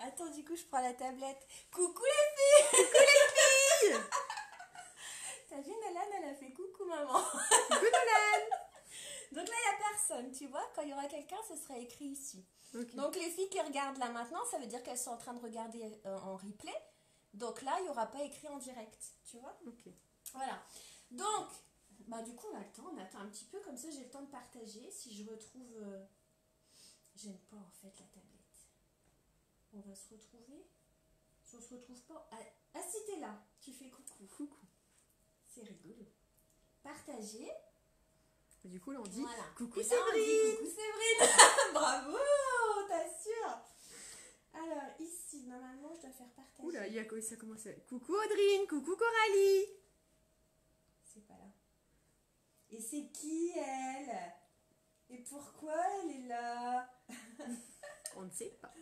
Attends, du coup, je prends la tablette. Coucou les filles. T'as vu, Nolan, elle a fait coucou maman. Coucou Nolan. Donc là, il n'y a personne, tu vois. Quand il y aura quelqu'un, ce sera écrit ici. Okay. Donc les filles qui regardent là maintenant, ça veut dire qu'elles sont en train de regarder en replay. Donc là, il n'y aura pas écrit en direct, tu vois. Ok. Voilà. Donc, bah du coup, on attend un petit peu, comme ça j'ai le temps de partager. Si je retrouve... J'aime pas en fait la tablette. On va se retrouver. Si on se retrouve pas... Ah si, t'es là. Tu fais coucou. Coucou. C'est rigolo. Partager. Et du coup, là, on dit voilà. coucou Et là, Séverine. on dit coucou Séverine. Bravo, t'assures. Alors, ici, normalement, je dois faire partager. Oula, il y a quoi ça commence à... Coucou Audrine, coucou Coralie. C'est pas là. Et c'est qui, elle? Et pourquoi elle est là? On ne sait pas.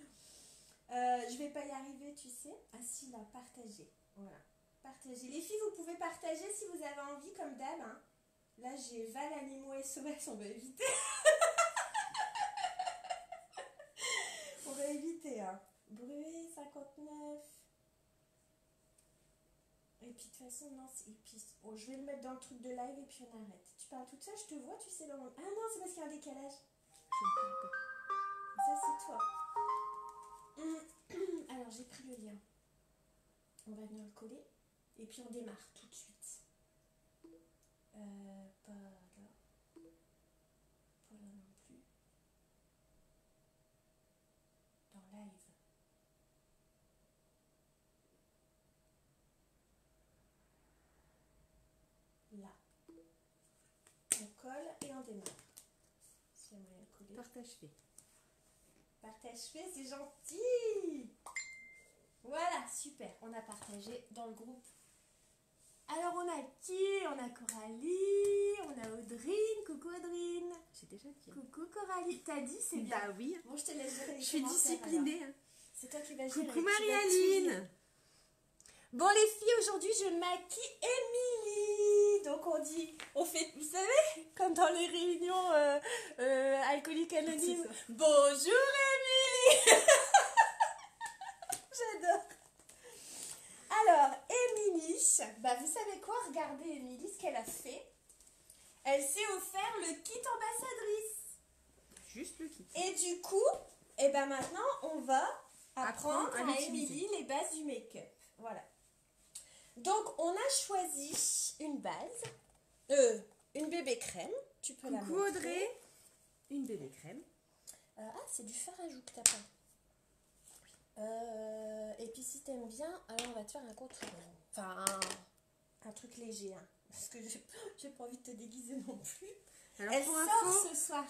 Je vais pas y arriver, tu sais. Ah si, là, partager. Voilà. Partager. Les filles, vous pouvez partager si vous avez envie, comme d'hab. Hein. Là, j'ai Val Animaux SOS, on va éviter. On va éviter, hein. Bruet 59. Et puis, de toute façon, non. Et puis, oh, je vais le mettre dans le truc de live et puis on arrête. Tu parles toute seule, je te vois, tu sais, dans mon... Ah non, c'est parce qu'il y a un décalage. Je ne parle pas. Ça, c'est toi. Alors, j'ai pris le lien. On va venir le coller. Et puis, on démarre tout de suite. Pas là. Pas là non plus. Dans live. Là. On colle et on démarre. Si on moyen de coller. Partage fait. Partage fait, c'est gentil. Voilà, super. On a partagé dans le groupe. Alors, on a qui? On a Coralie, on a Audrine. Coucou Audrine. J'ai déjà dit. Coucou Coralie. T'as dit, c'est bien. Bah oui. Bon, je te laisse gérer les Je suis commentaires, disciplinée. alors. C'est toi qui vas gérer. Coucou Tu vas tout Marie-Aline. gérer. Bon, les filles, aujourd'hui, je maquille Émilie. Donc, on fait, vous savez, comme dans les réunions alcooliques anonymes. Bonjour Émilie. J'adore. Alors, Émilie, bah, vous savez quoi? Regardez Émilie, ce qu'elle a fait. Elle s'est offert le kit ambassadrice. Juste le kit. Et du coup, et ben maintenant, on va apprendre à à l'utiliser. Émilie les bases du make-up. Voilà. Donc, on a choisi une base, une bébé crème. Tu peux la Coucou montrer. Audrey. Une bébé crème. Ah, c'est du fard à joues que t'as pas. Et puis, si t'aimes bien, alors on va te faire un contour. Enfin, un truc léger. Hein, parce que j'ai pas envie de te déguiser non plus. Alors Elle pour sort info, ce soir.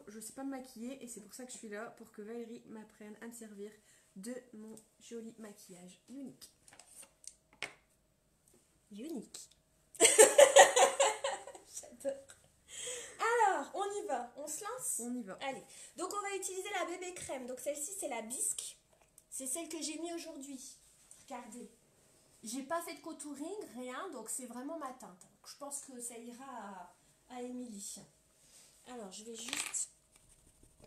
je sais pas me maquiller et c'est pour ça que je suis là, pour que Valérie m'apprenne à me servir de mon joli maquillage unique. Unique. J'adore. Alors, on y va. On se lance? On y va. Allez. Donc, on va utiliser la bébé crème. Donc, celle-ci, c'est la bisque. C'est celle que j'ai mis aujourd'hui. Regardez. J'ai pas fait de contouring, rien. Donc, c'est vraiment ma teinte. Donc, je pense que ça ira à Émilie. Alors, je vais juste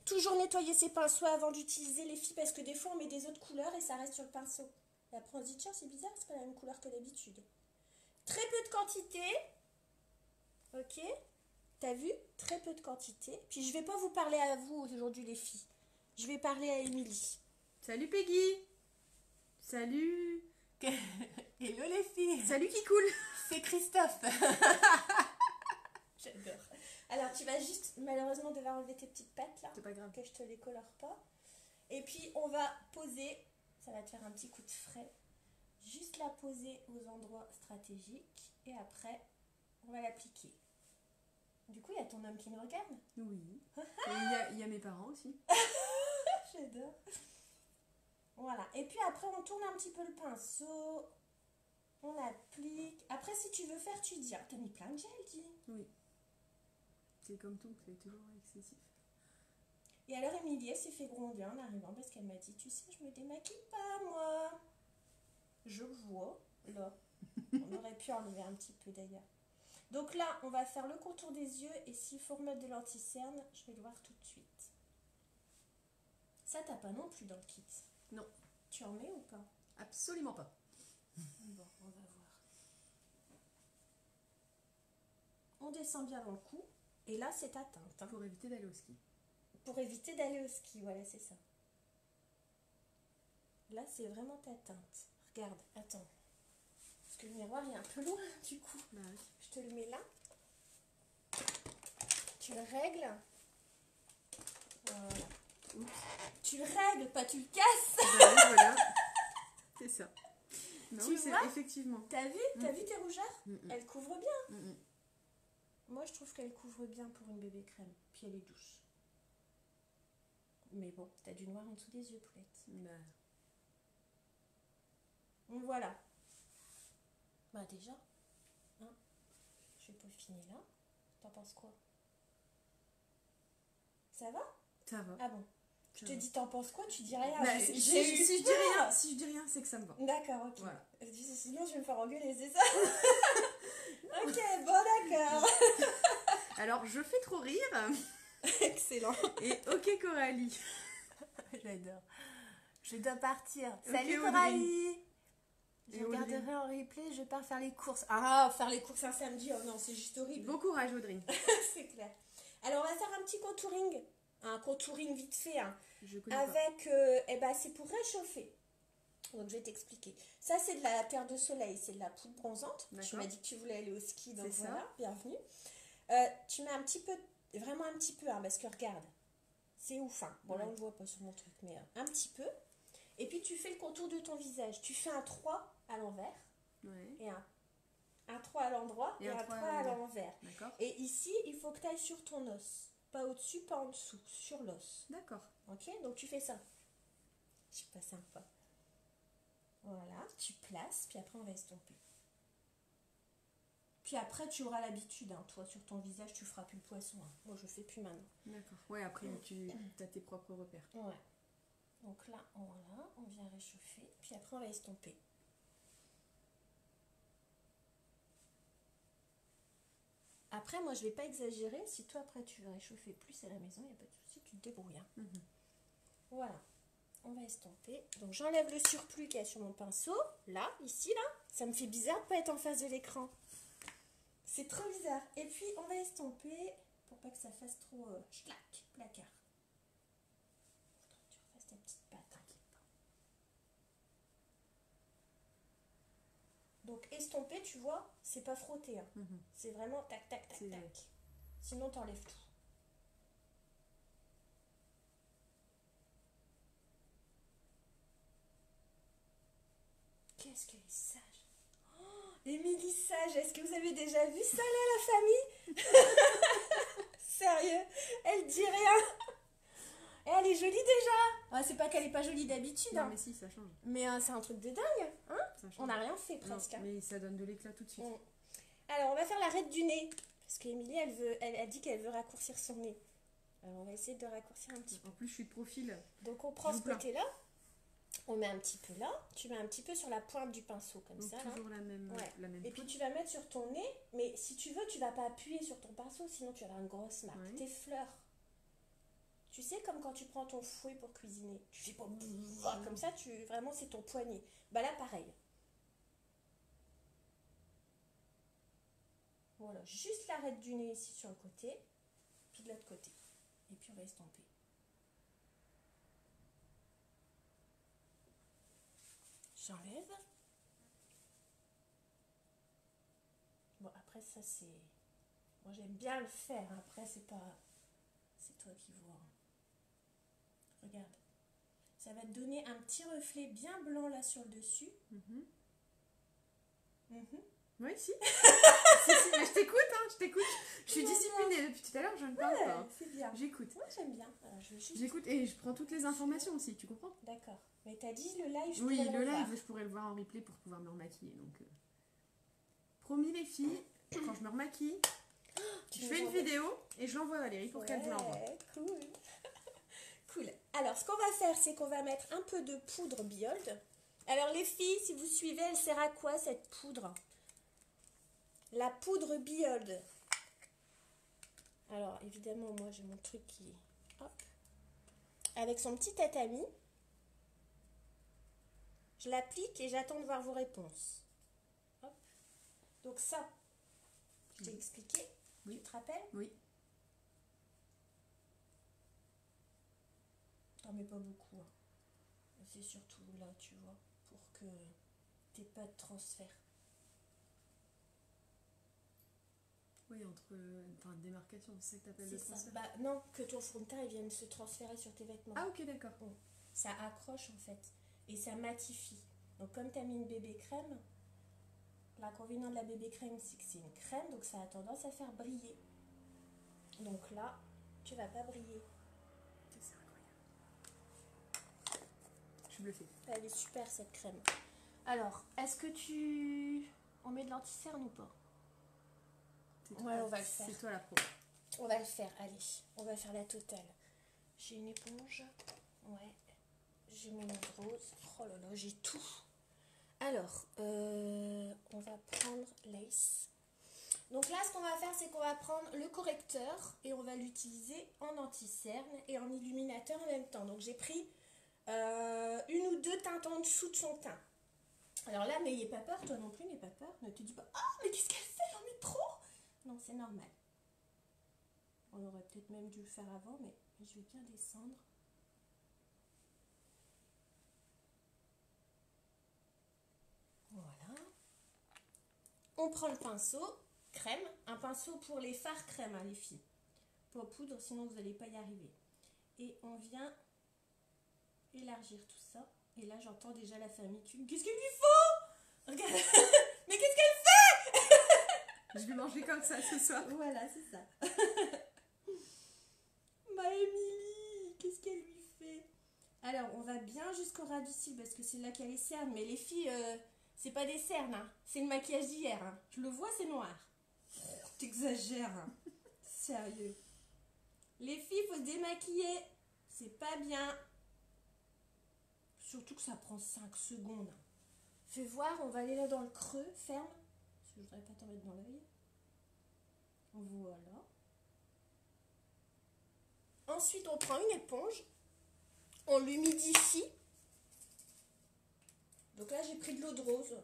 toujours nettoyer ses pinceaux avant d'utiliser les filles. Parce que des fois, on met des autres couleurs et ça reste sur le pinceau. Et après, on se dit, tiens, c'est bizarre. C'est pas la même couleur que d'habitude. Très peu de quantité. Ok? T'as vu? Très peu de quantité. Puis je vais pas vous parler à vous aujourd'hui les filles. Je vais parler à Émilie. Salut Peggy. Salut. Hello les filles. Salut qui coule. C'est Christophe. J'adore. Alors tu vas juste malheureusement devoir enlever tes petites pattes là. C'est pas grave. Que je te les colore pas. Et puis on va poser. Ça va te faire un petit coup de frais. Juste la poser aux endroits stratégiques. Et après on va l'appliquer. Du coup, il y a ton homme qui me regarde. Oui. Et il y a mes parents aussi. J'adore. Voilà. Et puis après, on tourne un petit peu le pinceau. On applique. Après, si tu veux faire, tu dis. Ah, t'as mis plein de gel, dis. Oui. C'est comme tout, c'est toujours excessif. Et alors, Émilie, elle s'est fait gronder en arrivant parce qu'elle m'a dit, tu sais, je me démaquille pas, moi. Je vois. Là. On aurait pu enlever un petit peu d'ailleurs. Donc là, on va faire le contour des yeux et s'il faut remettre de l'anti-cerne, je vais le voir tout de suite. Ça, t'as pas non plus dans le kit. Non. Tu en mets ou pas? Absolument pas. Bon, on va voir. On descend bien dans le cou. Et là, c'est ta teinte. Hein. Pour éviter d'aller au ski. Pour éviter d'aller au ski, voilà, c'est ça. Là, c'est vraiment ta teinte. Regarde, attends. Parce que le miroir est un peu loin, du coup. Bah oui. Je te le mets là. Tu le règles. Voilà. Oups. Tu le règles, pas tu le casses. Bah oui, voilà. C'est ça. Non, Tu c'est vois effectivement. T'as vu? T'as vu tes rougeurs? Elle couvre bien. Mm, mm. Moi, je trouve qu'elle couvre bien pour une bébé crème. Puis elle est douce. Mais bon, t'as du noir en dessous des yeux, poulette. Bah, Donc voilà. Bah déjà, hein, je vais peaufiner là. T'en penses quoi? Ça va? ça va. Ah bon. Je Ça te va. dis t'en penses quoi? Tu dis rien. Bah, J'ai si eu je dis peur. rien, si je dis rien, c'est que ça me va. D'accord, ok. Voilà. Sinon, je vais me faire engueuler, c'est ça? Ok, bon, d'accord. Alors, je fais trop rire. Excellent. Et ok Coralie. J'adore. Je dois partir. Ok, Salut Audrey. Coralie. Je Et Audrey. regarderai en replay, je pars faire les courses. Ah, faire les courses un samedi, oh non, c'est juste horrible. Bon courage Audrey. C'est clair. Alors, on va faire un petit contouring. Un contouring vite fait. Hein. Je connais pas. Avec, eh ben, c'est pour réchauffer. Donc, je vais t'expliquer. Ça, c'est de la terre de soleil. C'est de la poudre bronzante. Tu D'accord. m'as dit que tu voulais aller au ski, donc C'est ça. voilà, bienvenue. Tu mets un petit peu, vraiment un petit peu, hein, parce que regarde, c'est ouf. Hein. Bon, là, Ouais. on ne le voit pas sur mon truc, mais un petit peu. Et puis, tu fais le contour de ton visage. Tu fais un 3 à l'envers Ouais. et un 3 à l'endroit et un 3 à l'envers. D'accord. Et ici, il faut que tu ailles sur ton os. Pas au-dessus, pas en dessous, sur l'os. D'accord. Ok? Donc tu fais ça. Je suis pas sympa. Voilà, tu places, puis après on va estomper. Puis après, tu auras l'habitude, hein. Toi, sur ton visage, tu feras plus le poisson. Hein. Moi, je fais plus maintenant. D'accord. Ouais, après tu as tes propres repères. Ouais. Donc là, voilà, on vient réchauffer, puis après on va estomper. Après, moi, je vais pas exagérer. Si toi, après, tu veux réchauffer plus à la maison, il n'y a pas de souci, tu te débrouilles. Hein. Mhm. Voilà. On va estomper. Donc, j'enlève le surplus qu'il y a sur mon pinceau. Là, ici, là. Ça me fait bizarre de pas être en face de l'écran. C'est trop bizarre. Et puis, on va estomper pour pas que ça fasse trop schlac, placard. Faudra que tu refasses ta petite patte. T'inquiète pas. Donc, estomper, tu vois, c'est pas frotter. Hein. Mhm. C'est vraiment tac, tac, tac, C'est- tac. Sinon, t'enlèves tout. Qu'est-ce qu'elle est sage. Oh, Émilie sage, est-ce que vous avez déjà vu ça là, la famille? Sérieux, elle dit rien. Et elle est jolie déjà. Ah, c'est pas qu'elle est pas jolie d'habitude, Non hein. mais si, ça change. Mais c'est un truc de dingue. Hein, Ça change. on n'a rien fait Non, presque. Hein. mais ça donne de l'éclat tout de suite. Mm. Alors, on va faire l'arête du nez. Parce qu'Émilie, elle a dit qu'elle veut raccourcir son nez. Alors, on va essayer de raccourcir un petit peu. En plus, je suis de profil. Donc, on prend Je ce vous plains. côté-là. On met un petit peu là. Tu mets un petit peu sur la pointe du pinceau, comme Donc ça. Là. toujours la même, Ouais. la même Et puis poudre. tu vas mettre sur ton nez, mais si tu veux, tu vas pas appuyer sur ton pinceau, sinon tu vas avoir une grosse marque. Ouais. Tes fleurs. Tu sais, comme quand tu prends ton fouet pour cuisiner. Tu fais pas comme ça, vraiment c'est ton poignet. Bah là, pareil. Voilà, juste l'arête du nez ici sur le côté, puis de l'autre côté. Et puis on va estomper. J'enlève. Bon, après ça c'est... Moi j'aime bien le faire, après c'est pas... C'est toi qui vois. Regarde. Ça va te donner un petit reflet bien blanc là sur le dessus. Mhm. Mhm. Oui, si. Si, mais je t'écoute, hein, je t'écoute. Je suis Ouais, disciplinée depuis tout à l'heure, je ne parle Ouais, pas. c'est bien. J'écoute. Moi j'aime bien. Alors, je veux juste... J'écoute et je prends toutes les informations aussi, tu comprends? D'accord. Mais t'as dit le live, je Oui, pourrais le revoir. live, je pourrais le voir en replay pour pouvoir me remaquiller. Donc, promis les filles, quand je me remaquille, Tu je nous fais une envoies- vidéo et je l'envoie à Valérie pour qu'elle vous l'envoie. Ouais, cool. Cool. Alors, ce qu'on va faire, c'est qu'on va mettre un peu de poudre Biold. Alors, les filles, si vous suivez, elle sert à quoi, cette poudre? La poudre Biold. Alors, évidemment, moi, j'ai mon truc qui... Hop. Avec son petit tatami. Je l'applique et j'attends de voir vos réponses. Hop. Donc ça, je t'ai expliqué. Oui. Tu te rappelles? Oui. T'en mets pas beaucoup. Hein. C'est surtout là, tu vois, pour que t'aies pas de transfert. Oui, entre enfin, démarcation, c'est ça que t'appelles le C'est ça. transfert. Bah non, que ton fond de teint il vienne se transférer sur tes vêtements. Ah ok, d'accord. Bon. Ça accroche en fait. Et ça matifie. Donc comme tu as mis une bébé crème, l'inconvénient de la bébé crème c'est que c'est une crème, donc ça a tendance à faire briller. Donc là, tu vas pas briller. C'est incroyable. Je suis bluffée. Elle est super cette crème. Alors, est-ce que on met de l'anti-cerne ou pas? Ouais, on va le faire. C'est toi la pro. On va le faire, allez. On va faire la totale. J'ai une éponge. Ouais. J'ai mon eau de rose. Oh là là, j'ai tout. Alors, on va prendre l'Ace. Donc là, ce qu'on va faire, c'est qu'on va prendre le correcteur et on va l'utiliser en anti-cerne et en illuminateur en même temps. Donc j'ai pris une ou deux teintes en dessous de son teint. Alors là, n'ayez pas peur, toi non plus, n'aie pas peur. Ne te dis pas, ah, mais qu'est-ce qu'elle fait? Elle en met trop! Non, c'est normal. On aurait peut-être même dû le faire avant, mais je vais bien descendre. Voilà. On prend le pinceau crème, un pinceau pour les fards crème, hein, les filles. Pas poudre, sinon vous n'allez pas y arriver. Et on vient élargir tout ça. Et là, j'entends déjà la famille. Qu'est-ce qu'il lui faut? Regarde. Mais qu'est-ce qu'elle fait? Je vais manger comme ça ce soir. Voilà, c'est ça. Bah, Émilie, qu'est-ce qu'elle lui fait? Alors, on va bien jusqu'au ras du cil parce que c'est là qu'il y a les cernes. Mais les filles, c'est pas des cernes, hein. C'est le maquillage d'hier. Hein. Je le vois, c'est noir. T'exagères. Hein. Sérieux. Les filles, faut se démaquiller. C'est pas bien. Surtout que ça prend 5 secondes. Fais voir, on va aller là dans le creux, ferme. Parce que je voudrais pas t'en mettre dans l'œil. Voilà. Ensuite, on prend une éponge. On l'humidifie. Donc là, j'ai pris de l'eau de rose.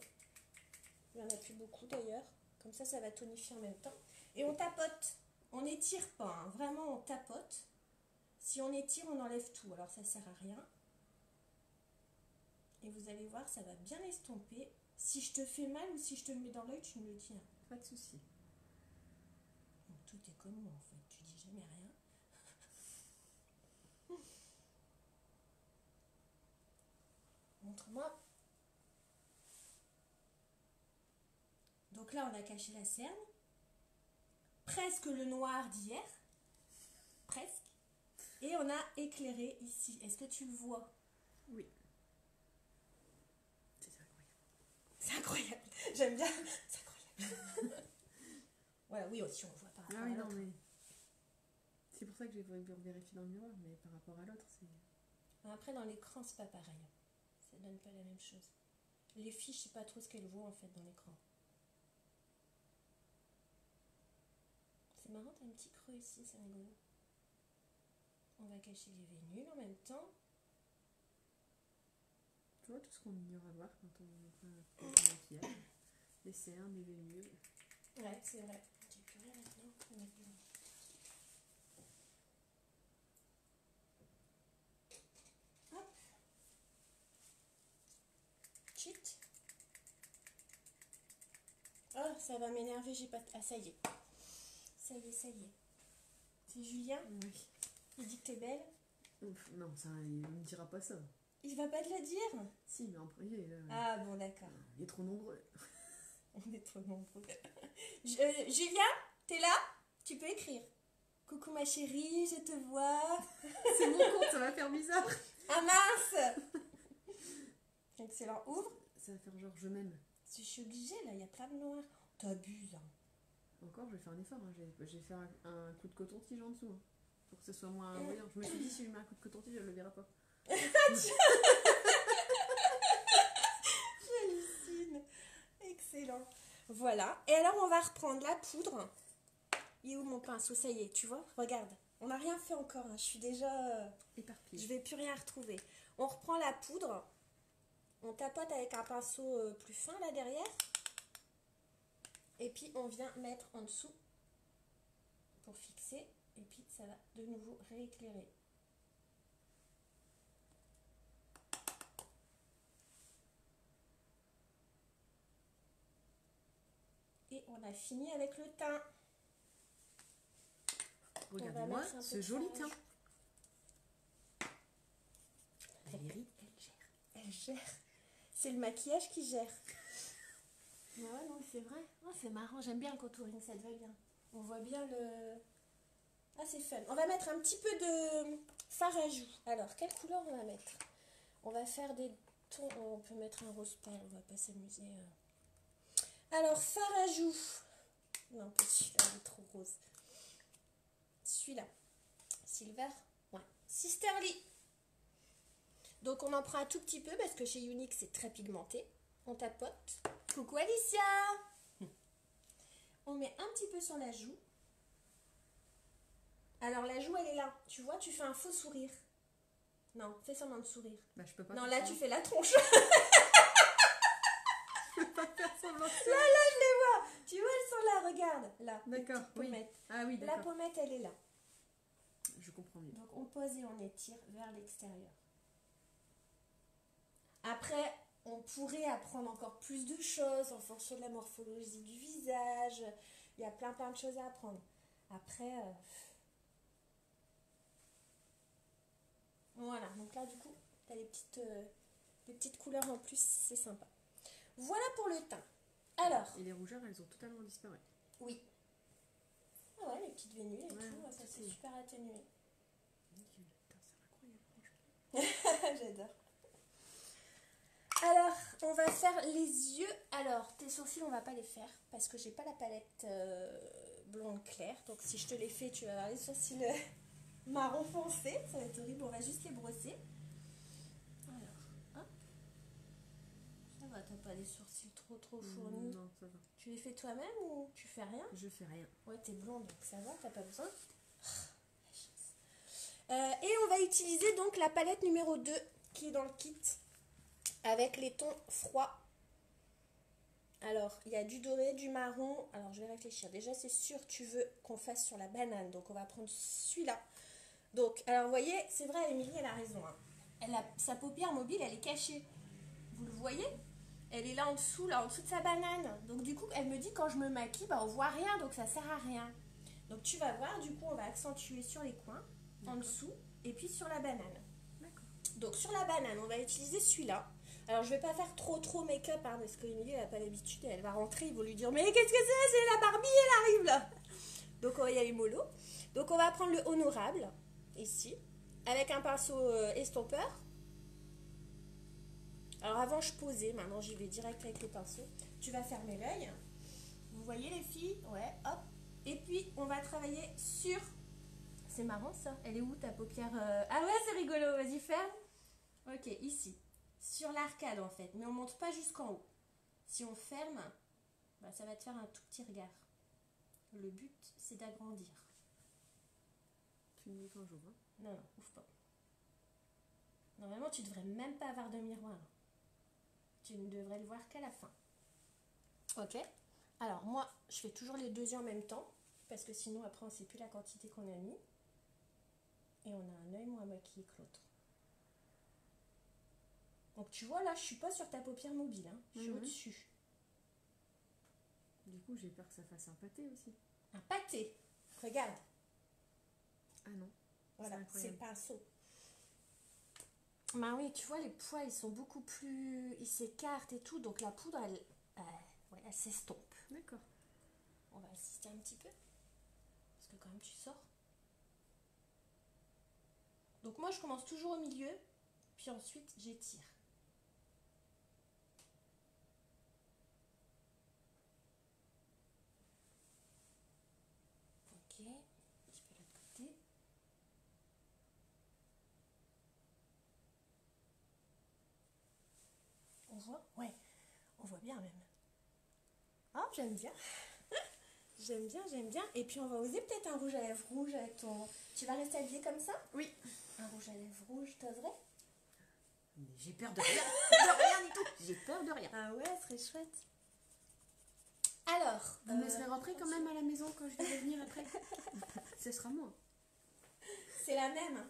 Il n'y en a plus beaucoup d'ailleurs. Comme ça va tonifier en même temps. Et on tapote. On n'étire pas. Hein. Vraiment, on tapote. Si on étire, on enlève tout. Alors, ça ne sert à rien. Et vous allez voir, ça va bien estomper. Si je te fais mal ou si je te le mets dans l'œil, tu me le dis. Hein. Pas de souci. Donc, tout est comme moi, en fait. Tu dis jamais rien. Montre-moi. Donc là, on a caché la cerne. Presque le noir d'hier. Presque. Et on a éclairé ici. Est-ce que tu le vois? Oui. C'est incroyable. J'aime bien. C'est incroyable. Voilà, oui, aussi on voit par rapport Ah oui, à non, l'autre. mais... C'est pour ça que j'ai vérifié dans le miroir, mais par rapport à l'autre, c'est... Après, dans l'écran, c'est pas pareil. Ça donne pas la même chose. Les filles, je sais pas trop ce qu'elles voient en fait dans l'écran. C'est marrant, t'as un petit creux ici, c'est rigolo. On va cacher les vénules en même temps. Tu vois tout ce qu'on ignore à voir quand on maquillage. Les cernes, les vénules. Ouais, c'est vrai. J'ai plus rien maintenant. On va mettre du- Hop. Cheat. Oh, ça va m'énerver, j'ai pas... Ah, ça y est. Ça y est, ça y est. C'est Julien, Oui. il dit que t'es belle. Ouf, non, ça, il me dira pas ça. Il va pas te la dire? Si, mais en premier, là, Ah bon, d'accord. il est trop nombreux. On est trop nombreux. Julien, t'es là? Tu peux écrire. Coucou ma chérie, je te vois. C'est mon compte, ça va faire bizarre. Ah mince. Excellent. Ouvre. Ça va faire genre je m'aime. Je suis obligée là, il y a plein de noirs. T'abuses. Hein. Encore, je vais faire un effort. Hein. J'ai fait un coup de coton-tige en dessous. Hein, pour que ce soit moins brillant. Je me suis dit, si je mets un coup de coton-tige, elle le verra pas. J'hallucine. Excellent. Voilà. Et alors, on va reprendre la poudre. Il est où mon pinceau? Ça y est, tu vois? Regarde. On n'a rien fait encore. Hein. Je suis déjà... Éparpillé. Je vais plus rien retrouver. On reprend la poudre. On tapote avec un pinceau plus fin là derrière. Et puis on vient mettre en dessous pour fixer. Et puis ça va de nouveau rééclairer. Et on a fini avec le teint. Regardez-moi ce joli teint. Valérie, elle gère. Elle gère. C'est le maquillage qui gère. Ouais, non, c'est vrai. Oh, c'est marrant, j'aime bien le contouring, ça te va bien. On voit bien le... Ah, c'est fun. On va mettre un petit peu de fard à joues. Alors, quelle couleur on va mettre? On va faire des tons... On peut mettre un rose pâle, on va pas s'amuser. Alors, fard à joues. Non, pas celui-là, il est trop rose. Celui-là. Silver. Ouais. Sisterly. Donc, on en prend un tout petit peu parce que chez Younique, c'est très pigmenté. On tapote. Coucou Alicia. On met un petit peu sur la joue. Alors la joue elle est là. Tu vois, tu fais un faux sourire. Non, fais semblant de sourire. Bah je peux pas. Non, là tu fais la tronche. Je peux pas faire semblant de sourire. Là, je les vois. Tu vois, elles sont là, regarde. Là. D'accord, oui. Pommette. Ah oui, La d'accord. pommette, elle est là. Je comprends mieux. Donc on pose et on étire vers l'extérieur. Après, on pourrait apprendre encore plus de choses en fonction de la morphologie du visage. Il y a plein de choses à apprendre. Après, voilà. Donc là, du coup, tu as les petites couleurs en plus. C'est sympa. Voilà pour le teint. Alors. Et les rougeurs, elles ont totalement disparu. Oui. Ah ouais, les petites vénules et ouais, tout. Ça, c'est super atténué. Putain, c'est incroyable, franchement. J'adore. Alors, on va faire les yeux. Alors, tes sourcils, on va pas les faire parce que j'ai pas la palette blonde claire. Donc, si je te les fais, tu vas avoir les sourcils marron foncé. Ça va être horrible. On va juste les brosser. Alors, hop. Ça va, t'as pas les sourcils trop fournis. Non, ça va. Tu les fais toi-même ou tu fais rien? Je fais rien. Ouais, t'es blonde, donc ça va, t'as pas besoin. Et on va utiliser donc la palette numéro 2 qui est dans le kit. Avec les tons froids. Alors, il y a du doré, du marron. Alors, je vais réfléchir. Déjà, c'est sûr, tu veux qu'on fasse sur la banane. Donc, on va prendre celui-là. Donc, alors, vous voyez, c'est vrai, Émilie, elle a raison. Hein. Sa paupière mobile, elle est cachée. Vous le voyez? Elle est là en dessous de sa banane. Donc, du coup, elle me dit, quand je me maquille, bah, on voit rien. Donc, ça sert à rien. Donc, tu vas voir, du coup, on va accentuer sur les coins, en dessous, et puis sur la banane. Donc, sur la banane, on va utiliser celui-là. Alors, je vais pas faire trop make-up, hein, parce qu'Emilie, elle n'a pas l'habitude, elle va rentrer, ils vont lui dire, mais qu'est-ce que c'est? C'est la Barbie, elle arrive là. Donc, on va y aller mollo. Donc, on va prendre le honorable, ici, avec un pinceau estompeur. Alors, avant, je posais, maintenant, j'y vais direct avec le pinceau. Tu vas fermer l'œil. Vous voyez, les filles? Ouais, hop. Et puis, on va travailler sur... C'est marrant, ça. Elle est où, ta paupière Ah ouais, c'est rigolo, vas-y, ferme. Ok, ici. Sur l'arcade en fait, mais on monte pas jusqu'en haut. Si on ferme, bah, ça va te faire un tout petit regard. Le but, c'est d'agrandir. Tu me dis quand j'ouvre. Non, ouvre pas. Normalement, tu devrais même pas avoir de miroir. Tu ne devrais le voir qu'à la fin. Ok. Alors moi, je fais toujours les deux yeux en même temps, parce que sinon après on sait plus la quantité qu'on a mis. Et on a un œil moins maquillé que l'autre. Donc tu vois là, je suis pas sur ta paupière mobile, hein. Je suis au-dessus. Du coup, j'ai peur que ça fasse un pâté aussi. Un pâté. Regarde. Ah non. Voilà, c'est le pinceau. Bah oui, tu vois, les poils, ils sont beaucoup plus... Ils s'écartent et tout, donc la poudre, elle s'estompe. D'accord. On va assister un petit peu. Parce que quand même, tu sors. Donc moi, je commence toujours au milieu, puis ensuite, j'étire. Ok, un petit peu de l'autre côté. On voit? Ouais, on voit bien même. Oh, j'aime bien. J'aime bien. Et puis on va oser peut-être un rouge à lèvres rouge avec ton... Tu vas rester habillée comme ça? Oui. Un rouge à lèvres rouge, t'oserais? Mais j'ai peur de rien. De rien du J'ai peur de rien. Ah ouais, ce serait chouette. Alors, Vous me laisserez rentrer quand même à la maison quand je vais venir après. Ce sera moi. c'est la même.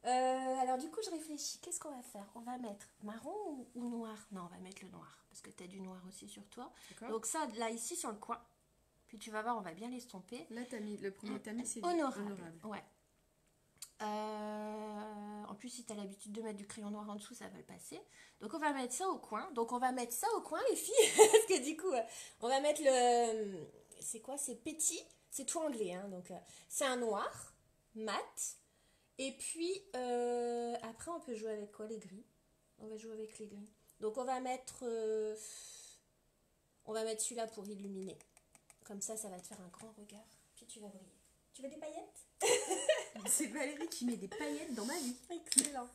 Alors du coup, je réfléchis. Qu'est-ce qu'on va faire? On va mettre marron ou noir? Non, on va mettre le noir. Parce que tu as du noir aussi sur toi. Donc ça, là, ici, sur le coin. Puis tu vas voir, on va bien l'estomper. Là, le premier tamis, c'est Honorable. Ouais. En plus, si tu as l'habitude de mettre du crayon noir en dessous, ça va le passer. Donc, on va mettre ça au coin. Donc, on va mettre ça au coin, les filles. Parce que du coup, on va mettre le... C'est quoi? C'est petit. C'est tout anglais. Hein. Donc, c'est un noir, mat. Et puis, après, on peut jouer avec quoi? Les gris. On va jouer avec les gris. Donc, on va mettre celui-là pour illuminer. Comme ça va te faire un grand regard. Puis, tu vas briller. Tu veux des paillettes? C'est Valérie qui met des paillettes dans ma vie. Excellent.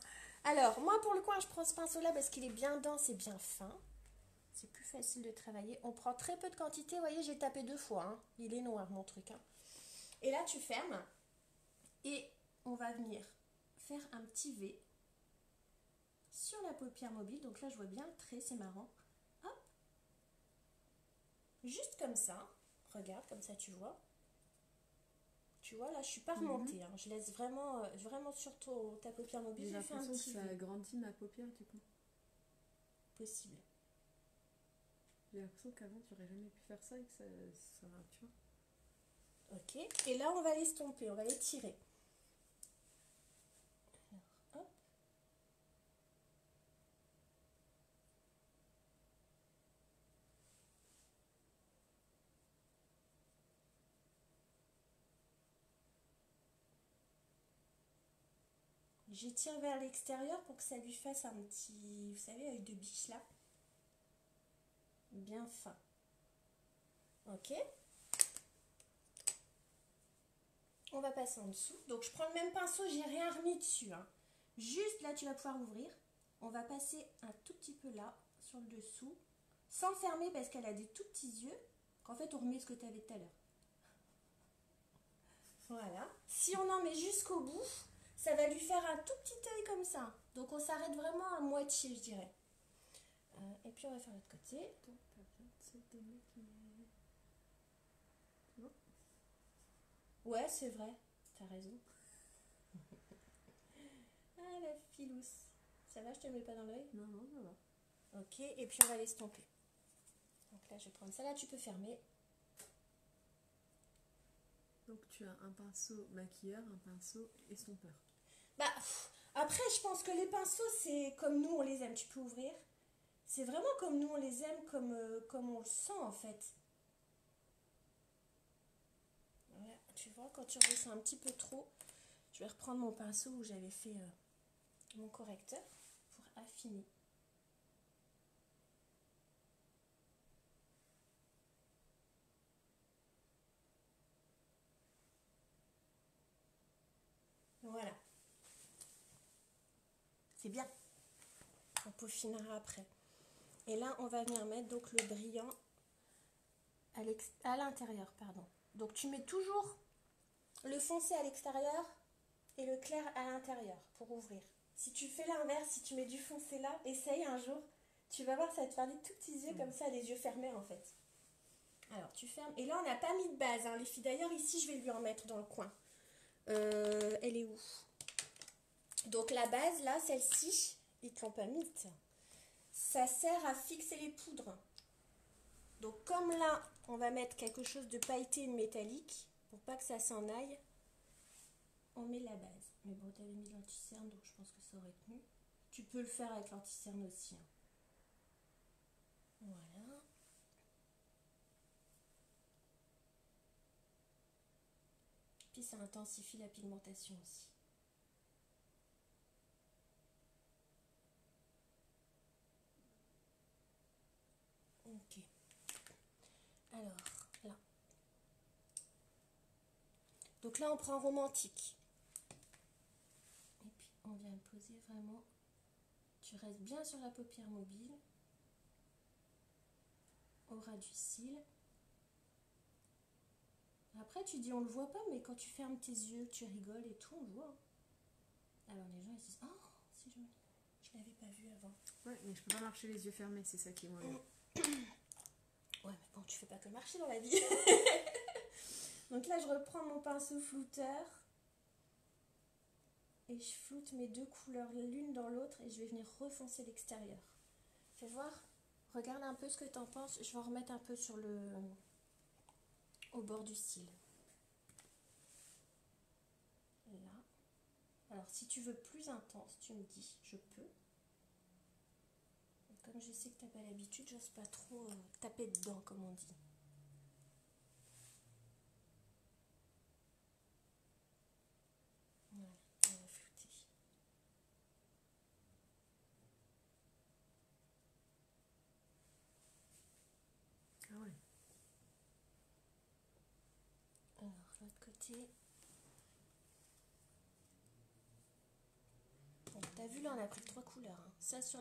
Alors, moi pour le coin, je prends ce pinceau-là parce qu'il est bien dense et bien fin. C'est plus facile de travailler. On prend très peu de quantité. Vous voyez, j'ai tapé 2 fois. Hein. Il est noir, mon truc. Hein. Et là, tu fermes. Et on va venir faire un petit V sur la paupière mobile. Donc là, je vois bien le trait. C'est marrant. Hop. Juste comme ça. Regarde, comme ça, tu vois. Tu vois, là, je suis pas remontée. Hein. Je laisse vraiment, vraiment sur ta paupière mobile. J'ai J'ai fait un l'impression petit que ça V. agrandit ma paupière, du coup. Possible. J'ai l'impression qu'avant, tu n'aurais jamais pu faire ça et que ça tu vois. Ok. Et là, on va l'estomper. On va les tirer. Alors, hop. J'étire vers l'extérieur pour que ça lui fasse un petit, vous savez, œil de biche là. Bien fin. Ok. On va passer en dessous. Donc je prends le même pinceau, j'ai rien remis dessus. Hein. Juste là, tu vas pouvoir ouvrir. On va passer un tout petit peu là, sur le dessous. Sans fermer parce qu'elle a des tout petits yeux. Qu'en fait, on remet ce que tu avais tout à l'heure. Voilà. Si on en met jusqu'au bout, ça va lui faire un tout petit œil comme ça. Donc on s'arrête vraiment à moitié, je dirais. Et puis on va faire l'autre côté. Ouais, c'est vrai. T'as raison. Ah, la filousse. Ça va, je te le mets pas dans l'œil? Non, non, ça va. Ok, et puis on va l'estomper. Donc là, je vais prendre ça. Là, tu peux fermer. Donc tu as un pinceau maquilleur, un pinceau estompeur. Bah, après, je pense que les pinceaux, c'est comme nous, on les aime. Tu peux ouvrir. C'est vraiment comme nous, on les aime, comme on le sent, en fait. Voilà, tu vois, quand tu redescends un petit peu trop, je vais reprendre mon pinceau où j'avais fait mon correcteur pour affiner. Voilà. C'est bien. On peaufinera après. Et là, on va venir mettre donc le brillant à l'intérieur, pardon. Donc tu mets toujours le foncé à l'extérieur et le clair à l'intérieur pour ouvrir. Si tu fais l'inverse, si tu mets du foncé là, essaye un jour. Tu vas voir, ça va te faire des tout petits yeux comme ça, les yeux fermés en fait. Alors tu fermes. Et là, on n'a pas mis de base, hein, les filles. D'ailleurs, ici, je vais lui en mettre dans le coin. Elle est où? Donc la base, là, celle-ci, ils te l'ont pas mis. Ça sert à fixer les poudres. Donc comme là, on va mettre quelque chose de pailleté et de métallique, pour pas que ça s'en aille, on met la base. Mais bon, tu avais mis l'anti-cerne, donc je pense que ça aurait tenu. Tu peux le faire avec l'anti-cerne aussi. Hein. Voilà. Puis ça intensifie la pigmentation aussi. Ok. Alors, là. Donc là, on prend romantique. Et puis, on vient poser vraiment. Tu restes bien sur la paupière mobile. Au ras du cil. Après, tu dis, on le voit pas, mais quand tu fermes tes yeux, tu rigoles et tout, on le voit. Alors, les gens, ils se disent, oh, c'est joli. Je l'avais pas vu avant. Ouais, mais Mais je peux pas marcher les yeux fermés, c'est ça qui est moins bien. Ouais, mais bon, tu fais pas que marcher dans la vie. Donc là, je reprends mon pinceau flouteur. Et je floute mes deux couleurs l'une dans l'autre et je vais venir refoncer l'extérieur. Fais voir. Regarde un peu ce que tu en penses. Je vais en remettre un peu sur au bord du cil. Là. Alors, si tu veux plus intense, tu me dis, je peux. Et comme je sais que tu n'as pas l'habitude, j'ose pas trop taper dedans, comme on dit. Voilà, on va flouter. Ah ouais. Alors, l'autre côté. T'as vu, là, on a pris 3 couleurs. Hein. Ça sur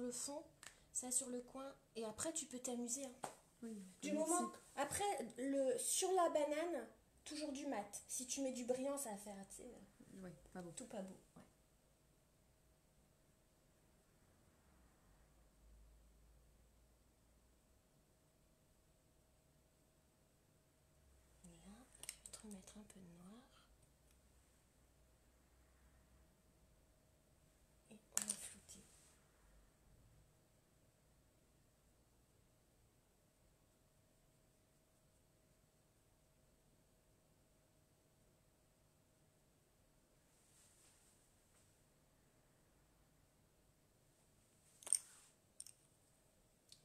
le fond, ça sur le coin. Et après, tu peux t'amuser. Hein. Oui, Du moment... Après, sur la banane, toujours du mat. Si tu mets du brillant, ça va faire, tu sais... Ouais, pas beau. Tout pas beau, ouais. Là, je vais te remettre un peu de noir. Et on va flouter.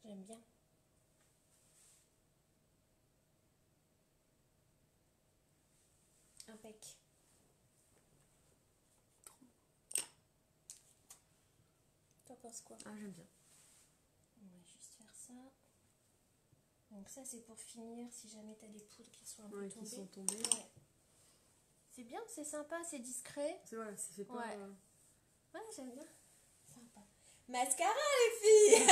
J'aime bien. Impec. T'en penses quoi? Ah, j'aime bien. On va juste faire ça. Donc ça, c'est pour finir, si jamais t'as des poudres qui sont un peu tombées. Qui sont tombées. Ouais. C'est bien, c'est sympa, c'est discret. C'est vrai, ça fait pas... Ouais. Ouais, j'aime bien. Sympa. Mascara, les filles.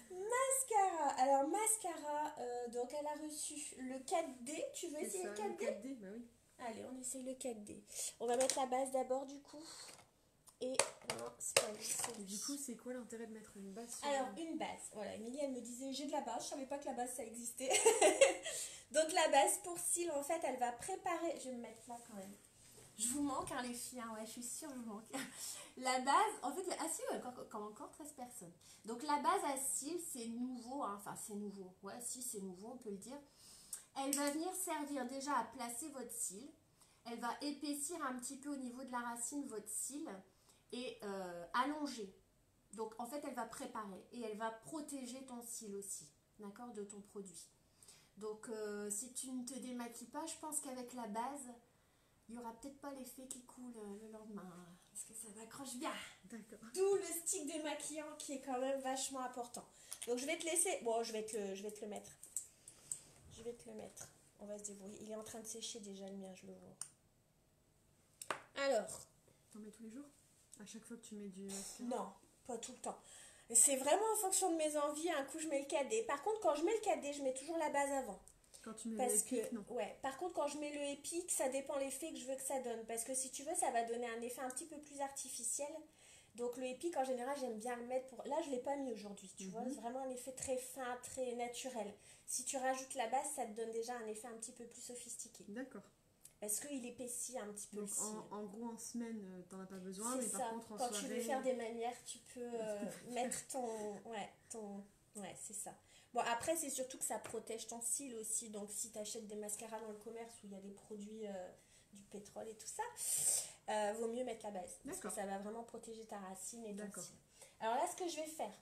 Mascara. Alors, mascara, donc elle a reçu le 4D. Tu veux essayer le 4D? Le 4D, bah oui. Allez, on essaye le 4D. On va mettre la base d'abord, du coup. Et non, c'est pas lui, c'est lui. Du coup, c'est quoi l'intérêt de mettre une base sur... Alors, une base. Voilà, Émilie, elle me disait, j'ai de la base. Je savais pas que la base, ça existait. Donc, la base pour cils, en fait, elle va préparer... Je vais me mettre là, quand même. Je vous manque, hein, les filles. Hein, ouais, je suis sûre, je vous manque. La base, en fait, ah si, encore 13 personnes. Donc, la base à cils, c'est nouveau. Hein, enfin, c'est nouveau. Ouais, si, c'est nouveau, on peut le dire. Elle va venir servir déjà à placer votre cil. Elle va épaissir un petit peu au niveau de la racine votre cil et allonger. Donc, en fait, elle va préparer et elle va protéger ton cil aussi, d'accord, de ton produit. Donc, si tu ne te démaquilles pas, je pense qu'avec la base, il n'y aura peut-être pas l'effet qui coule le lendemain, parce que ça m'accroche bien. D'accord. D'où le stick démaquillant qui est quand même vachement important. Donc, je vais te laisser... Bon, je vais te le mettre. Je vais te le mettre. On va se débrouiller. Il est en train de sécher déjà, le mien, je le vois. Alors... T'en mets tous les jours? À chaque fois que tu mets du mascara? Non, pas tout le temps. C'est vraiment en fonction de mes envies. Un coup, je mets le 4D. Par contre, quand je mets le 4D, je mets toujours la base avant. Quand tu mets le épique, non. Ouais. Par contre, quand je mets le épique, ça dépend l'effet que je veux que ça donne. Parce que si tu veux, ça va donner un effet un petit peu plus artificiel. Donc, le épique, en général, j'aime bien le mettre pour... Là, je ne l'ai pas mis aujourd'hui, tu vois. C'est vraiment un effet très fin, très naturel. Si tu rajoutes la base, ça te donne déjà un effet un petit peu plus sophistiqué. D'accord. Parce qu'il épaissit un petit peu. Donc, le cil. en gros, en semaine, t'en as pas besoin, mais ça. par contre, en quand soirée... tu veux faire des manières, tu peux mettre ton... Ouais, c'est ça. Bon, après, c'est surtout que ça protège ton cil aussi. Donc, si tu achètes des mascaras dans le commerce où il y a des produits, du pétrole et tout ça, vaut mieux mettre la base. Parce que ça va vraiment protéger ta racine et ton cil. Alors là, ce que je vais faire,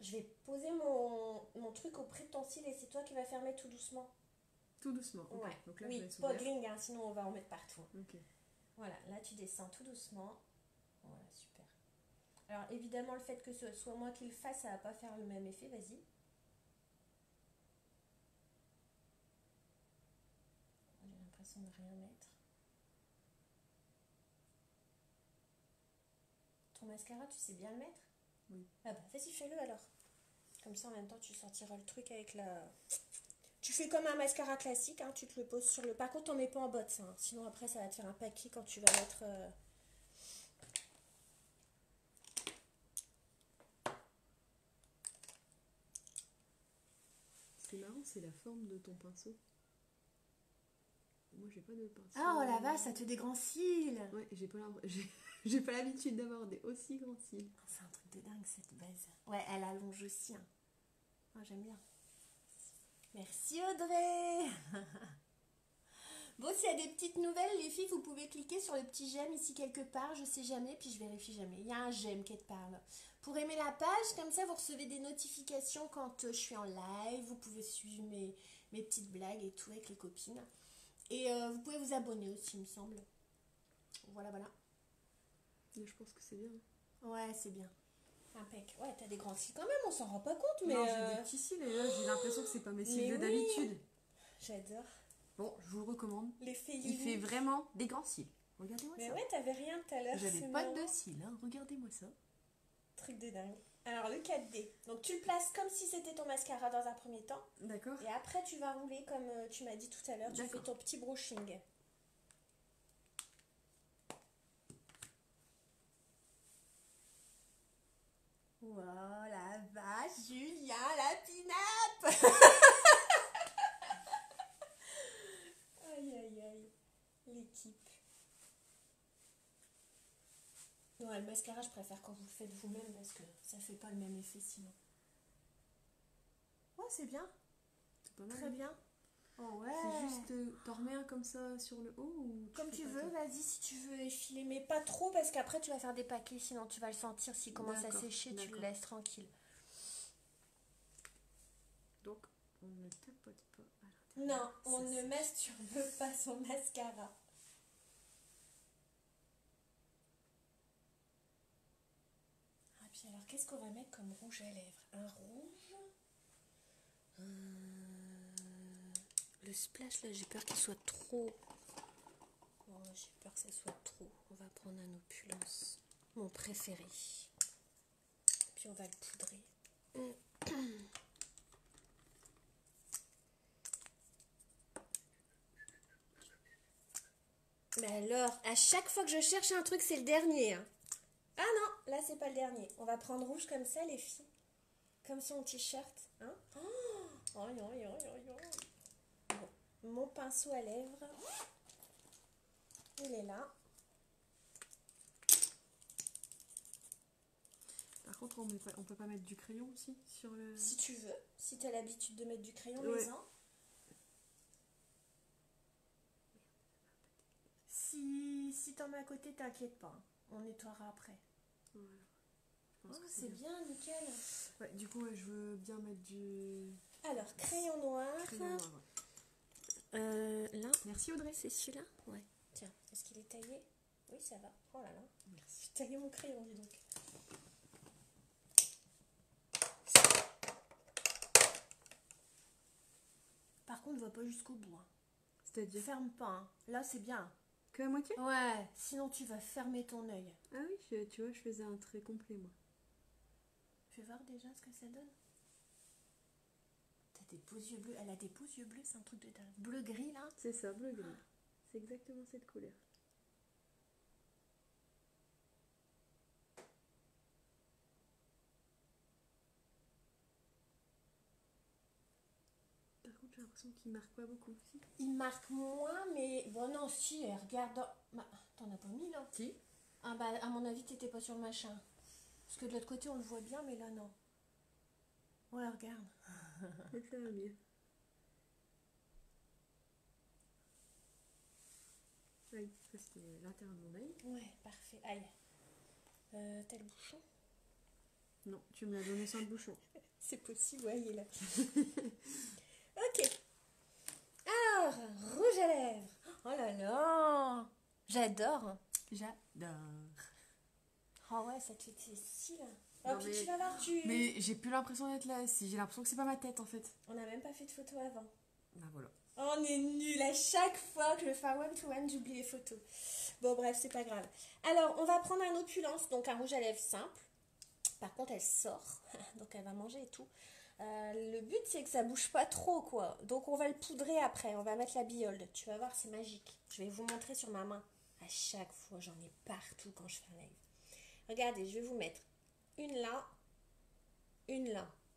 je vais poser mon truc auprès de ton cil et c'est toi qui vas fermer tout doucement. Tout doucement, ok. Ouais. Donc là, oui, je laisse pas ouvert. gling, hein, sinon on va en mettre partout. Ok. Voilà, là tu descends tout doucement. Voilà, super. Alors évidemment, le fait que ce soit moi qui le fasse, ça va pas faire le même effet, vas-y. J'ai l'impression de rien mettre. Ton mascara, tu sais bien le mettre? Oui. Ah bah, vas-y, fais-le alors. Comme ça, en même temps, tu sortiras le truc avec la... Tu fais comme un mascara classique, hein, tu te le poses sur le... Par contre, t'en mets pas en botte, ça, hein, sinon après, ça va te faire un paquet quand tu vas mettre... qui est marrant, c'est la forme de ton pinceau. Moi, j'ai pas de pinceau. Ah, oh la vache, ça te fait des grands cils. Ouais, j'ai pas l'habitude d'avoir des aussi grands cils. C'est un truc de dingue cette base. Ouais, elle allonge aussi. Hein. Ah, j'aime bien. Merci Audrey. Bon, s'il y a des petites nouvelles, les filles, vous pouvez cliquer sur le petit j'aime ici quelque part. Je sais jamais, puis je vérifie jamais. Il y a un j'aime quelque part là. Pour aimer la page, comme ça, vous recevez des notifications quand je suis en live. Vous pouvez suivre mes petites blagues et tout avec les copines. Et vous pouvez vous abonner aussi, il me semble. Voilà, voilà. Mais je pense que c'est bien. Ouais, c'est bien. Impec. Ouais, t'as des grands cils quand même, on s'en rend pas compte, mais... Non, j'ai des petits cils et là, j'ai l'impression que c'est pas mes cils de d'habitude. J'adore. Bon, je vous le recommande. L'effet Il fait vraiment des grands cils. Regardez-moi ça. Mais ouais, t'avais rien tout à l'heure. J'avais pas de cils, hein. Regardez-moi ça. Truc de dingue. Alors, le 4D. Donc, tu le places comme si c'était ton mascara dans un premier temps. D'accord. Et après, tu vas rouler comme tu m'as dit tout à l'heure. Tu fais ton petit brushing. Voilà, vache, Julien, la pin-up. Aïe, aïe, aïe. L'équipe. Ouais, le mascara, je préfère quand vous le faites vous-même parce que ça fait pas le même effet sinon. Ouais, c'est bien. C'est pas mal. Très bien. Oh ouais. C'est juste, t'en remets un comme ça sur le haut ou comme tu veux, vas-y si tu veux effiler, mais pas trop parce qu'après tu vas faire des paquets, sinon tu vas le sentir s'il commence à sécher, tu le laisses tranquille. Donc, on ne tapote pas à l'intérieur. Non, on ne masturbe pas son mascara. Ah, puis alors, qu'est-ce qu'on va mettre comme rouge à lèvres? Un rouge. Le splash là, j'ai peur qu'il soit trop. Oh, j'ai peur que ça soit trop. On va prendre un opulence. Mon préféré. Puis on va le poudrer. Mais alors, à chaque fois que je cherche un truc, c'est le dernier. Hein. Ah non, là c'est pas le dernier. On va prendre rouge comme ça, les filles. Comme son t-shirt. Hein. Oh, bon, mon pinceau à lèvres. Il est là. Par contre, on peut pas mettre du crayon aussi sur le... Si tu veux, si tu as l'habitude de mettre du crayon, ouais. mets-en. Si t'en mets à côté, t'inquiète pas. On nettoiera après. Voilà. Oh, c'est bien, nickel. Ouais, du coup, je veux bien mettre du... Alors, crayon noir. Là. Merci Audrey. C'est celui-là? Ouais. Tiens, est-ce qu'il est taillé? Oui, ça va. Oh là là. Merci. J'ai taillé mon crayon, dis donc. Par contre, va pas jusqu'au bout. Hein. C'est-à-dire? Ferme pas. Hein. Là, c'est bien. Que à moitié? Ouais, sinon tu vas fermer ton œil. Ah oui, tu vois, je faisais un trait complet, moi. Fais voir déjà ce que ça donne. T'as des beaux yeux bleus. Elle a des beaux yeux bleus, c'est un truc de dingue. Bleu-gris, là. C'est ça, bleu-gris. C'est exactement cette couleur. Par contre, j'ai l'impression qu'il marque pas beaucoup. Si. Il marque moins, mais... Bon, non, si, regarde... Bah, t'en as pas mis, là? Si. Ah bah, à mon avis, t'étais pas sur le machin. Parce que de l'autre côté, on le voit bien, mais là, non. Ouais, regarde. Ça va mieux. Oui, ça c'était l'intérieur de mon œil. Ouais, parfait. Aïe. T'as le bouchon? Non, tu me l'as donné sans le bouchon. C'est possible, ouais, il est là. Ok. Alors, rouge à lèvres. Oh là là. J'adore. J'adore. Oh ouais, ça te fait tes cils. Oh, Non, puis mais... tu vas voir, Mais j'ai plus l'impression d'être là. J'ai l'impression que c'est pas ma tête, en fait. On n'a même pas fait de photos avant. Bah voilà. On est nuls à chaque fois que je fais un one-to-one, j'oublie les photos. Bon, bref, c'est pas grave. Alors, on va prendre un opulence, donc un rouge à lèvres simple. Par contre, elle sort, donc elle va manger et tout. Le but, c'est que ça bouge pas trop, quoi. Donc, on va le poudrer après. On va mettre la biolde. Tu vas voir, c'est magique. Je vais vous montrer sur ma main. À chaque fois, j'en ai partout quand je fais un live. Regardez, je vais vous mettre une là,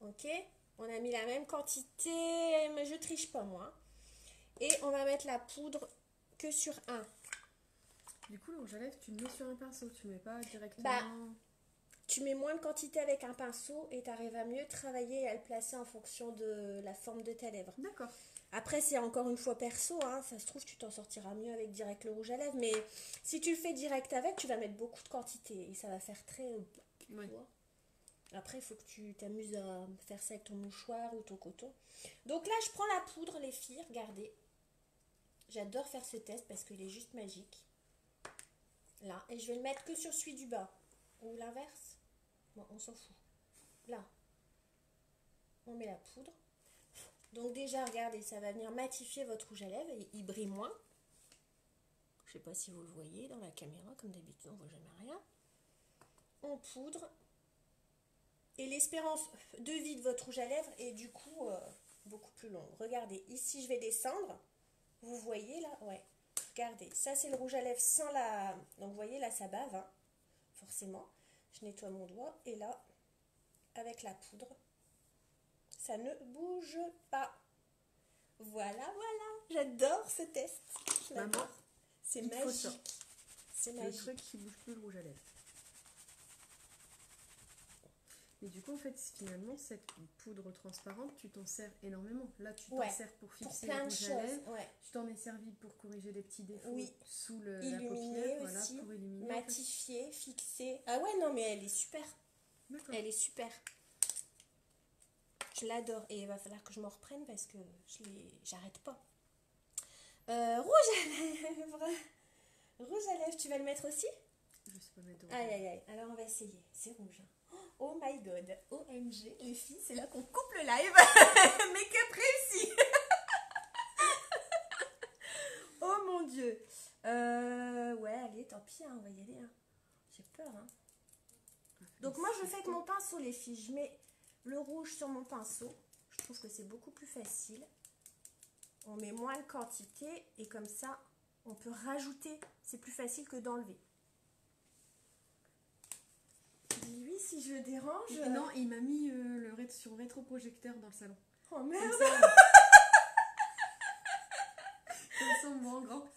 ok? On a mis la même quantité, mais je triche pas moi. Et on va mettre la poudre que sur un. Du coup, le rouge à lèvres, tu le mets sur un pinceau, tu le mets pas directement. Bah, tu mets moins de quantité avec un pinceau et tu arrives à mieux travailler et à le placer en fonction de la forme de tes lèvres. D'accord. Après, c'est encore une fois perso, hein, ça se trouve, tu t'en sortiras mieux avec direct le rouge à lèvres. Mais si tu le fais direct avec, tu vas mettre beaucoup de quantité et ça va faire très... Oui. Après, il faut que tu t'amuses à faire ça avec ton mouchoir ou ton coton. Donc là, je prends la poudre, les filles, regardez. J'adore faire ce test parce qu'il est juste magique. Là, et je vais le mettre que sur celui du bas. Ou l'inverse. Bon, on s'en fout. Là, on met la poudre. Donc déjà, regardez, ça va venir matifier votre rouge à lèvres et il brille moins. Je sais pas si vous le voyez dans la caméra, comme d'habitude, on voit jamais rien. On poudre. Et l'espérance de vie de votre rouge à lèvres est du coup beaucoup plus longue. Regardez, ici je vais descendre. Vous voyez là? Ouais. Regardez, ça c'est le rouge à lèvres sans la... Donc vous voyez là, ça bave, hein, forcément. Je nettoie mon doigt et là, avec la poudre, ça ne bouge pas. Voilà, voilà. J'adore ce test. Maman, c'est il faut ça. magique. C'est Le magique. truc qui bouge plus le rouge à lèvres. Mais du coup, en fait, finalement, cette poudre transparente, tu t'en sers énormément. Là, tu t'en sers pour fixer plein le de rouge à lèvres. choses. Ouais. Tu t'en es servi pour corriger des petits défauts sous la Illuminer paupière. aussi, Voilà, pour illuminer. matifier, en fait. Fixer. Ah ouais, non, mais elle est super. D'accord. Elle est super. Je l'adore. Et il va falloir que je m'en reprenne parce que j'arrête pas. Rouge à lèvres. Rouge à lèvres, tu vas le mettre aussi? Je sais pas mettre de rouge à Aïe, lèvres. aïe, aïe. Alors, on va essayer. C'est rouge. Oh my god. OMG. Les filles, c'est là qu'on coupe le live. Make-up réussi. Oh mon dieu. Ouais, allez, tant pis, hein, on va y aller. Hein. J'ai peur. Hein. Donc, moi, je fais avec mon pinceau, les filles. Je mets le rouge sur mon pinceau. Je trouve que c'est beaucoup plus facile. On met moins de quantité et comme ça, on peut rajouter. C'est plus facile que d'enlever. Dis-lui si je le dérange. Non, il m'a mis sur le rétroprojecteur dans le salon. Oh merde. Comme ça, on voit en grand.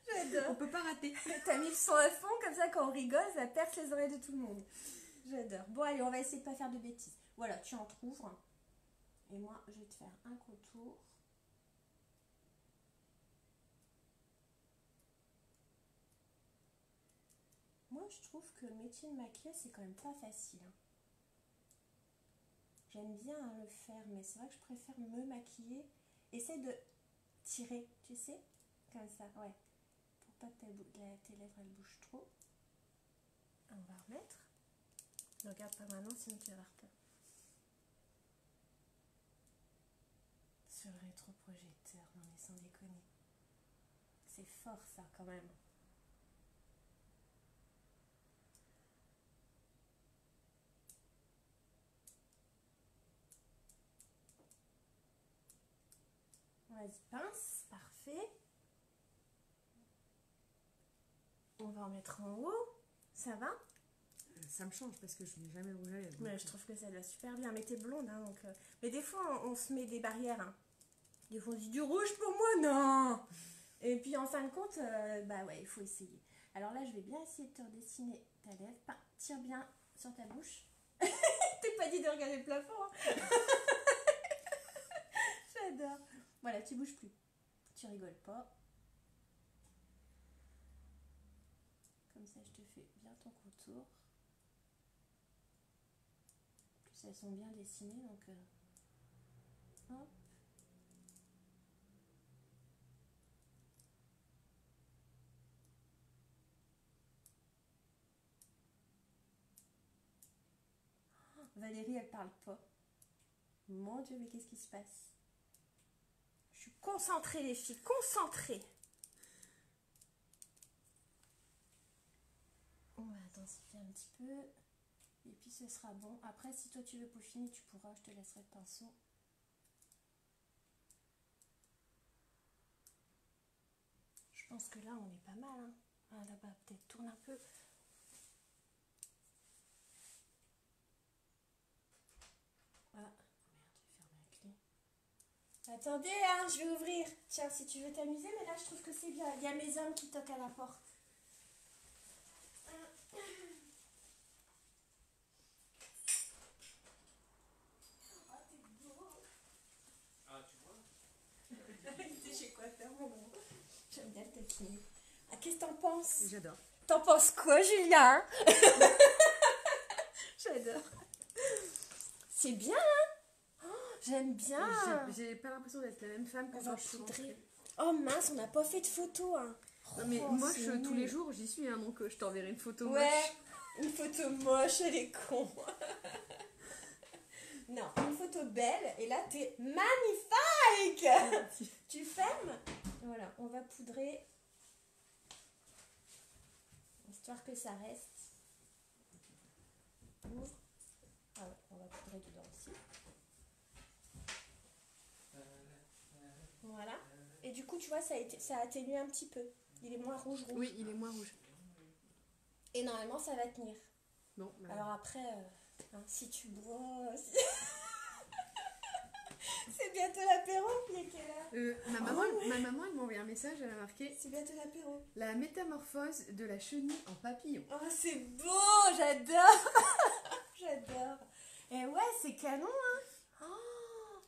J'adore. On peut pas rater. T'as mis le son à fond, comme ça quand on rigole, ça perce les oreilles de tout le monde. J'adore. Bon allez, on va essayer de pas faire de bêtises. Voilà, tu entrouvres. Et moi, je vais te faire un contour. Moi, je trouve que le métier de maquillage, c'est quand même pas facile. Hein. J'aime bien le faire, mais c'est vrai que je préfère me maquiller. Essaye de tirer, tu sais, comme ça, ouais. Pour pas que tes lèvres elles bougent trop. On va remettre. Ne regarde pas maintenant, sinon tu vas avoir peur. Sur le rétroprojecteur, non mais sans déconner. C'est fort ça quand même. Vas-y, pince, parfait. On va en mettre en haut. Ça va? Ça me change parce que je n'ai jamais le rouge à lèvres. Ouais, je trouve que ça va super bien. Mais t'es blonde, hein, donc... Mais des fois, on se met des barrières. Hein. Des fois, on dit du rouge pour moi, non. Et puis, en fin de compte, bah ouais, il faut essayer. Alors là, je vais bien essayer de te redessiner ta lèvre. Tire bien sur ta bouche. T'es pas dit de regarder le plafond. Hein. J'adore. Voilà, tu bouges plus. Tu rigoles pas. Comme ça, je te fais bien ton contour. En plus, elles sont bien dessinées, donc... hop. Valérie, elle parle pas. Mon Dieu, mais qu'est-ce qui se passe? Je suis concentrée, les filles, concentrée. On va intensifier un petit peu. Et puis ce sera bon. Après, si toi tu veux peaufiner, tu pourras. Je te laisserai le pinceau. Je pense que là, on est pas mal. Hein. Ah, là-bas, peut-être tourne un peu. Voilà. Merde, j'ai fermé Attendez, hein, je vais ouvrir. Tiens, si tu veux t'amuser, mais là, je trouve que c'est bien. Il y a mes hommes qui toquent à la porte. Ah, tu vois? T'es chez quoi faire, mon gros? J'aime bien le taquiner. Ah, qu'est-ce que t'en penses? J'adore. T'en penses quoi, Julien? J'adore. C'est bien, hein? Oh, j'aime bien. J'ai pas l'impression d'être la même femme que On quand va je suis poudrer. rentrée. Oh mince, on n'a pas fait de photo, hein. Non, mais Oh, moche, c'est tous nul. les jours, j'y suis, hein, donc je t'enverrai une photo Ouais, moche. une photo moche, elle est con. Non, une photo belle, et là, t'es magnifique. Tu fermes. Voilà, on va poudrer. Histoire que ça reste. Ouvre. Ah ouais, on va poudrer dedans aussi. Voilà. Et du coup, tu vois, ça a atténué un petit peu. Il est moins rouge. Oui, il est moins rouge. Et normalement, ça va tenir. Non, bah, Alors après, hein, si tu bois... C'est bientôt l'apéro. Il est quelle heure? ma maman, elle m'a envoyé un message, elle a marqué C'est bientôt l'apéro. la métamorphose de la chenille en papillon. Oh, c'est beau. J'adore. J'adore. Et ouais, c'est canon, hein. Oh,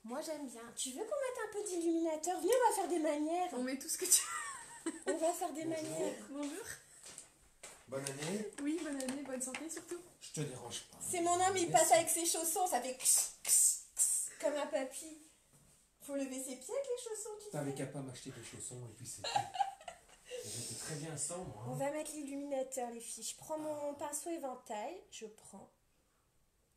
moi, j'aime bien. Tu veux qu'on mette un peu d'illuminateur? Viens, on va faire des manières. On met tout ce que tu On va faire des Bonjour. manières. Bonjour. Bonne année. Oui, bonne année, bonne santé surtout. Je te dérange pas. C'est mon homme, il Merci. passe avec ses chaussons. Ça fait comme un papy. Faut lever ses pieds avec les chaussons, tu T'avais sais. qu'à pas m'acheter des chaussons et puis c'est tout. J'étais très bien sans moi. On hein. va mettre l'illuminateur, les filles. Je prends mon pinceau éventail. Je prends.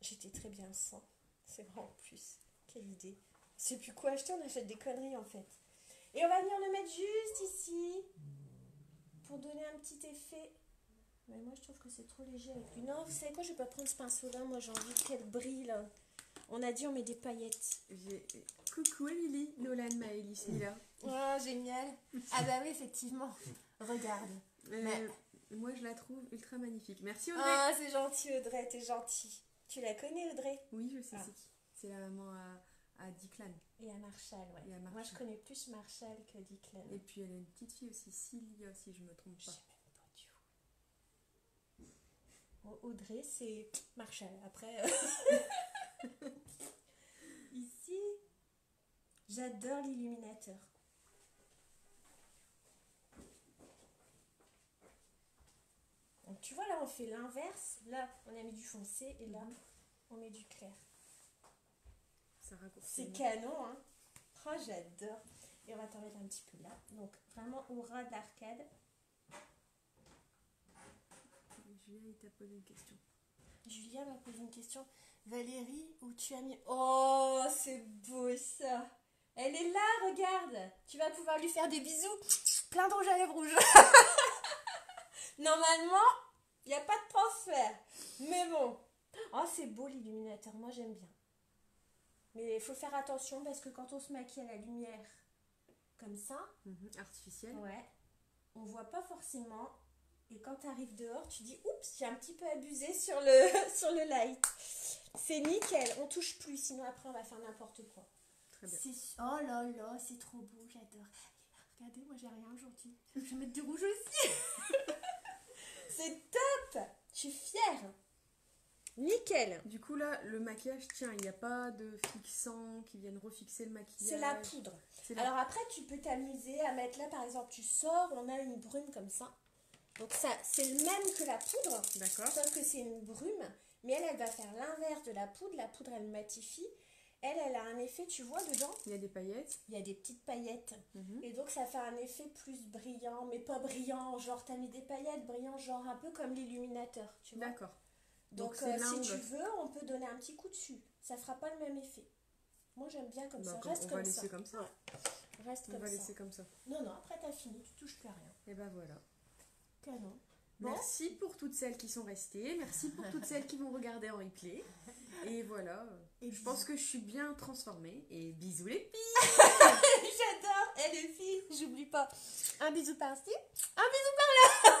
J'étais très bien sans. C'est vrai en plus. Quelle idée. Je sais plus quoi acheter, on achète des conneries en fait. Et on va venir le mettre juste ici. Pour donner un petit effet. Mais moi je trouve que c'est trop léger avec lui. Non, vous savez quoi, je vais pas prendre ce pinceau là. Moi j'ai envie qu'elle brille là. On a dit on met des paillettes. Coucou Émilie, Nolan, Maëlys, Mila. Oh, génial. Ah bah oui, effectivement. Regarde. Mais- Moi, je la trouve ultra magnifique. Merci Audrey. Ah, c'est gentil Audrey, t'es gentil. Tu la connais Audrey? Oui, je sais Ah. c'est qui. C'est la maman à Declan. Et à Marshall, ouais. Et à Moi, Marshall. je connais plus Marshall que Declan. Et puis elle a une petite fille aussi, Cilia, si je me trompe Je pas. sais même pas du tout. Bon, Audrey, c'est Marshall. Après, ici, j'adore l'illuminateur. Donc, tu vois, là, on fait l'inverse. Là, on a mis du foncé et là, on met du clair. Ça raccourcit. C'est canon, hein. Oh, j'adore. Et on va t'en mettre un petit peu là. Donc, vraiment au ras d'arcade. Julien, il t'a posé une question. Julien m'a posé une question. Valérie, où tu as mis... Oh, c'est beau ça. Elle est là, regarde. Tu vas pouvoir lui faire des bisous. Plein de rouge à lèvres rouge. Normalement, il n'y a pas de transfert. Mais bon. Oh, c'est beau l'illuminateur. Moi, j'aime bien. Mais il faut faire attention parce que quand on se maquille à la lumière comme ça, Artificielle. ouais, on voit pas forcément. Et quand tu arrives dehors, tu dis oups, j'ai un petit peu abusé sur le, sur le light. C'est nickel, on touche plus, sinon après on va faire n'importe quoi. Très bien. Oh là là, c'est trop beau, j'adore. Regardez, moi j'ai rien aujourd'hui. Je vais mettre du rouge aussi. C'est top. Je suis fière. Nickel. Du coup, là, le maquillage, tiens, il n'y a pas de fixant qui viennent refixer le maquillage. C'est la poudre. C'est la- Alors après, tu peux t'amuser à mettre là, par exemple, tu sors, on a une brume comme ça. Donc ça, c'est le même que la poudre, D'accord. sauf que c'est une brume. Mais elle, elle va faire l'inverse de la poudre. La poudre, elle matifie. Elle a un effet, tu vois, dedans, Il y a des paillettes. il y a des petites paillettes. Mhm. Et donc, ça fait un effet plus brillant, mais pas brillant, genre, t'as mis des paillettes, brillant, genre, un peu comme l'illuminateur, tu vois. D'accord. Donc, c'est l'un si ou tu l'autre. veux, on peut donner un petit coup dessus. Ça fera pas le même effet. Moi, j'aime bien comme Bah, ça. comme- Reste on comme va ça. laisser comme ça. Reste On comme va ça. laisser comme ça. Non, non, après, t'as fini, tu touches plus à rien. Et ben voilà. Canon. Bon. Merci pour toutes celles qui sont restées. Merci pour toutes celles qui vont regarder en replay. Et voilà. Et Je pense que je suis bien transformée. Et bisous les filles. J'adore. Et les filles, j'oublie pas. Un bisou par-ci, un bisou par-là.